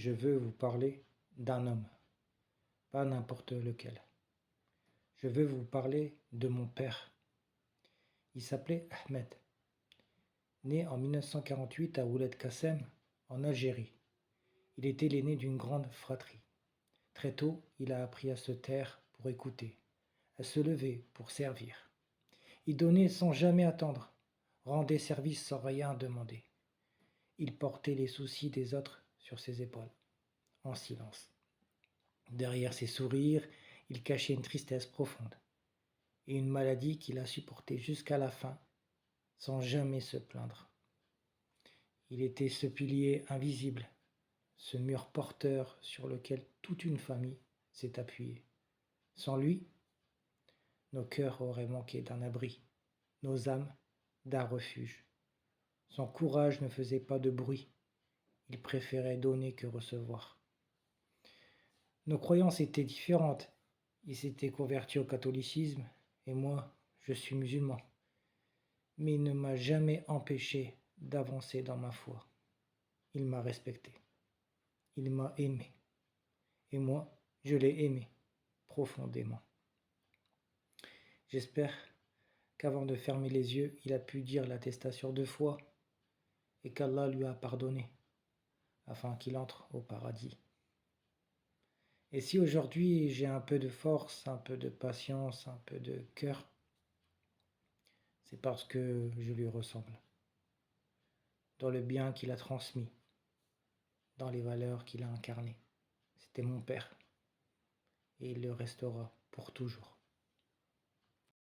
Je veux vous parler d'un homme, pas n'importe lequel. Je veux vous parler de mon père. Il s'appelait Ahmed, né en 1948 à Ouled Qassem, en Algérie. Il était l'aîné d'une grande fratrie. Très tôt, il a appris à se taire pour écouter, à se lever pour servir. Il donnait sans jamais attendre, rendait service sans rien demander. Il portait les soucis des autres sur ses épaules, en silence. Derrière ses sourires, il cachait une tristesse profonde et une maladie qu'il a supportée jusqu'à la fin, sans jamais se plaindre. Il était ce pilier invisible, ce mur porteur sur lequel toute une famille s'est appuyée. Sans lui, nos cœurs auraient manqué d'un abri, nos âmes d'un refuge. Son courage ne faisait pas de bruit, il préférait donner que recevoir. Nos croyances étaient différentes. Il s'était converti au catholicisme et moi, je suis musulman. Mais il ne m'a jamais empêché d'avancer dans ma foi. Il m'a respecté. Il m'a aimé. Et moi, je l'ai aimé profondément. J'espère qu'avant de fermer les yeux, il a pu dire l'attestation de foi et qu'Allah lui a pardonné afin qu'il entre au paradis. Et si aujourd'hui j'ai un peu de force, un peu de patience, un peu de cœur, c'est parce que je lui ressemble. Dans le bien qu'il a transmis, dans les valeurs qu'il a incarnées. C'était mon père et il le restera pour toujours.